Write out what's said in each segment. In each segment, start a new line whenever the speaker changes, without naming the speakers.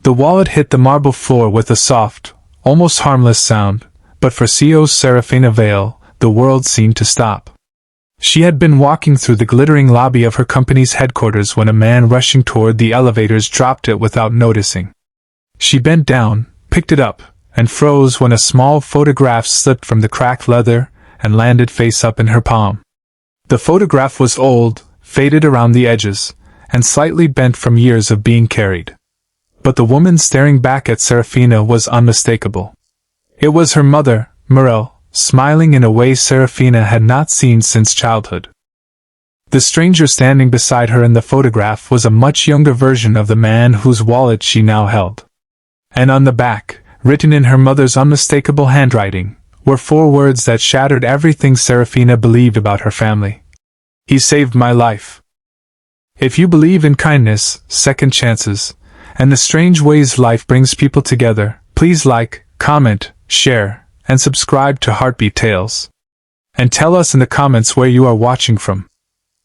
The wallet hit the marble floor with a soft, almost harmless sound, but for CEO's Seraphina Vale, the world seemed to stop. She had been walking through the glittering lobby of her company's headquarters when a man rushing toward the elevators dropped it without noticing. She bent down, picked it up, and froze when a small photograph slipped from the cracked leather and landed face up in her palm. The photograph was old, faded around the edges, and slightly bent from years of being carried. But the woman staring back at Seraphina was unmistakable. It was her mother, Mirelle, smiling in a way Seraphina had not seen since childhood. The stranger standing beside her in the photograph was a much younger version of the man whose wallet she now held. And on the back, written in her mother's unmistakable handwriting, were 4 words that shattered everything Seraphina believed about her family. He saved my life. If you believe in kindness, second chances, and the strange ways life brings people together, please like, comment, share, and subscribe to Heartbeat Tales. And tell us in the comments where you are watching from.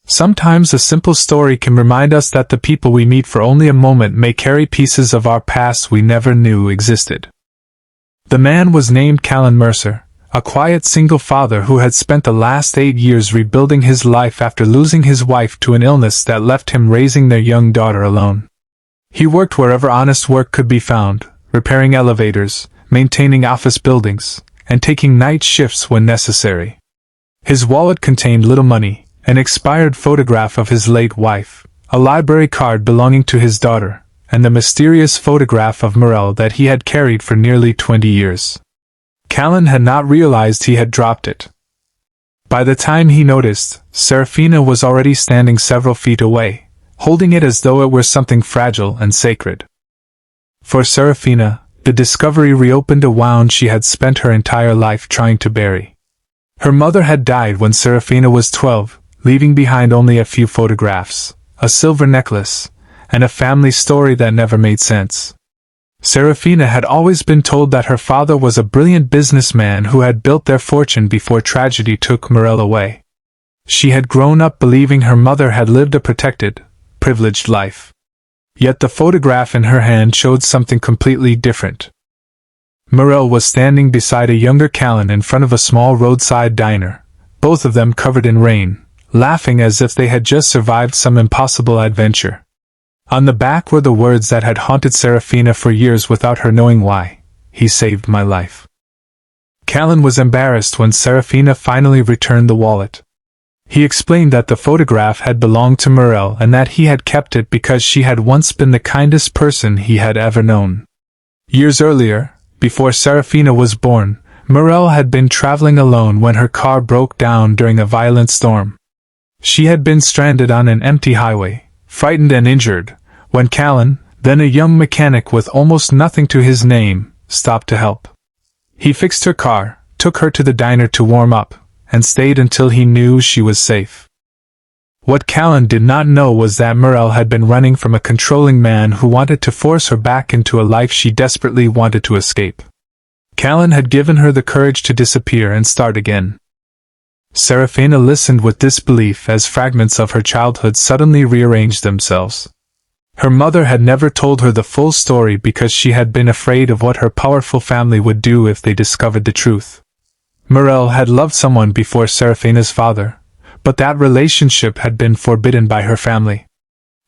Sometimes a simple story can remind us that the people we meet for only a moment may carry pieces of our past we never knew existed. The man was named Callan Mercer, a quiet single father who had spent the last 8 years rebuilding his life after losing his wife to an illness that left him raising their young daughter alone. He worked wherever honest work could be found, repairing elevators, maintaining office buildings, and taking night shifts when necessary. His wallet contained little money, an expired photograph of his late wife, a library card belonging to his daughter, and the mysterious photograph of Mirelle that he had carried for nearly 20 years. Callan had not realized he had dropped it. By the time he noticed, Seraphina was already standing several feet away, holding it as though it were something fragile and sacred. For Seraphina, the discovery reopened a wound she had spent her entire life trying to bury. Her mother had died when Seraphina was 12, leaving behind only a few photographs, a silver necklace, and a family story that never made sense. Seraphina had always been told that her father was a brilliant businessman who had built their fortune before tragedy took Mirelle away. She had grown up believing her mother had lived a protected, privileged life. Yet the photograph in her hand showed something completely different. Mirelle was standing beside a younger Callan in front of a small roadside diner, both of them covered in rain, laughing as if they had just survived some impossible adventure. On the back were the words that had haunted Seraphina for years without her knowing why: he saved my life. Callan was embarrassed when Seraphina finally returned the wallet. He explained that the photograph had belonged to Mirelle and that he had kept it because she had once been the kindest person he had ever known. Years earlier, before Seraphina was born, Mirelle had been traveling alone when her car broke down during a violent storm. She had been stranded on an empty highway, frightened and injured, when Callan, then a young mechanic with almost nothing to his name, stopped to help. He fixed her car, took her to the diner to warm up, and stayed until he knew she was safe. What Callan did not know was that Mirelle had been running from a controlling man who wanted to force her back into a life she desperately wanted to escape. Callan had given her the courage to disappear and start again. Seraphina listened with disbelief as fragments of her childhood suddenly rearranged themselves. Her mother had never told her the full story because she had been afraid of what her powerful family would do if they discovered the truth. Mirelle had loved someone before Seraphina's father, but that relationship had been forbidden by her family.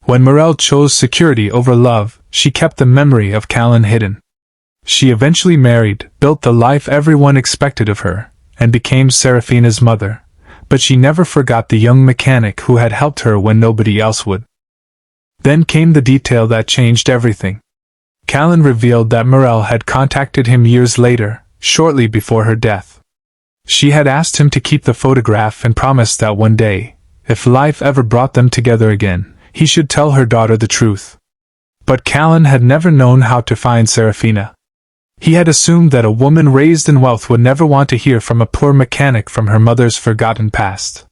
When Mirelle chose security over love, she kept the memory of Callan hidden. She eventually married, built the life everyone expected of her, and became Seraphina's mother, but she never forgot the young mechanic who had helped her when nobody else would. Then came the detail that changed everything. Callan revealed that Mirelle had contacted him years later, shortly before her death. She had asked him to keep the photograph and promised that one day, if life ever brought them together again, he should tell her daughter the truth. But Callan had never known how to find Seraphina. He had assumed that a woman raised in wealth would never want to hear from a poor mechanic from her mother's forgotten past.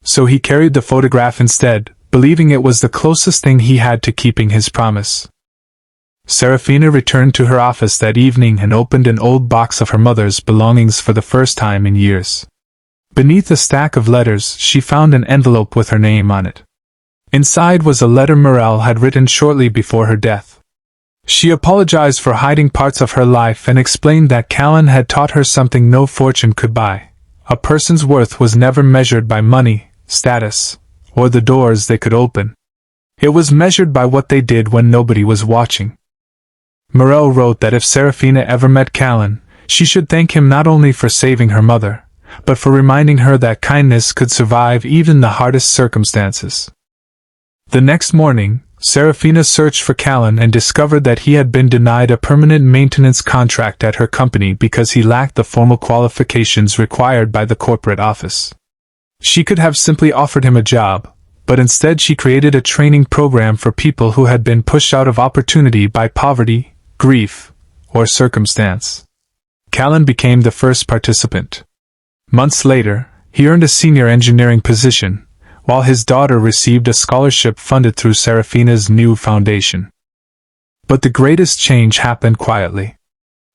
So he carried the photograph instead, believing it was the closest thing he had to keeping his promise. Seraphina returned to her office that evening and opened an old box of her mother's belongings for the first time in years. Beneath a stack of letters, she found an envelope with her name on it. Inside was a letter Mirelle had written shortly before her death. She apologized for hiding parts of her life and explained that Callan had taught her something no fortune could buy. A person's worth was never measured by money, status, or the doors they could open. It was measured by what they did when nobody was watching. Mirelle wrote that if Seraphina ever met Callan, she should thank him not only for saving her mother, but for reminding her that kindness could survive even the hardest circumstances. The next morning, Seraphina searched for Callan and discovered that he had been denied a permanent maintenance contract at her company because he lacked the formal qualifications required by the corporate office. She could have simply offered him a job, but instead she created a training program for people who had been pushed out of opportunity by poverty, grief, or circumstance. Callan became the first participant. Months later, he earned a senior engineering position, while his daughter received a scholarship funded through Seraphina's new foundation. But the greatest change happened quietly.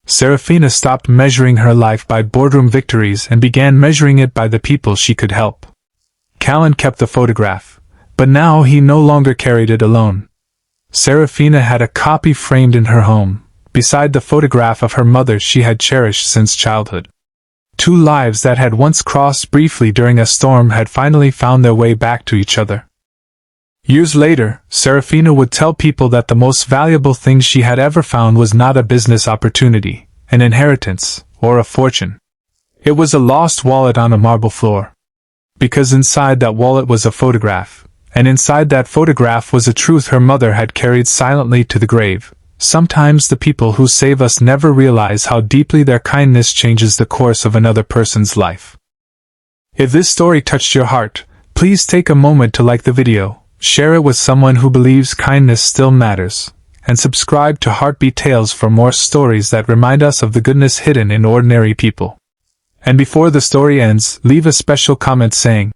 Seraphina stopped measuring her life by boardroom victories and began measuring it by the people she could help. Callan kept the photograph, but now he no longer carried it alone. Seraphina had a copy framed in her home, beside the photograph of her mother she had cherished since childhood. Two lives that had once crossed briefly during a storm had finally found their way back to each other. Years later, Seraphina would tell people that the most valuable thing she had ever found was not a business opportunity, an inheritance, or a fortune. It was a lost wallet on a marble floor. Because inside that wallet was a photograph, and inside that photograph was a truth her mother had carried silently to the grave. Sometimes the people who save us never realize how deeply their kindness changes the course of another person's life. If this story touched your heart, please take a moment to like the video, share it with someone who believes kindness still matters, and subscribe to Heartbeat Tales for more stories that remind us of the goodness hidden in ordinary people. And before the story ends, leave a special comment saying,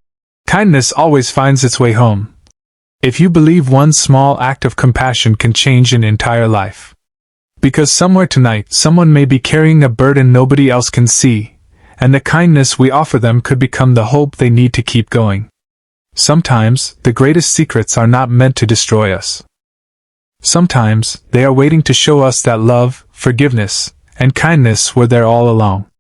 "Kindness always finds its way home." If you believe one small act of compassion can change an entire life. Because somewhere tonight, someone may be carrying a burden nobody else can see, and the kindness we offer them could become the hope they need to keep going. Sometimes, the greatest secrets are not meant to destroy us. Sometimes, they are waiting to show us that love, forgiveness, and kindness were there all along.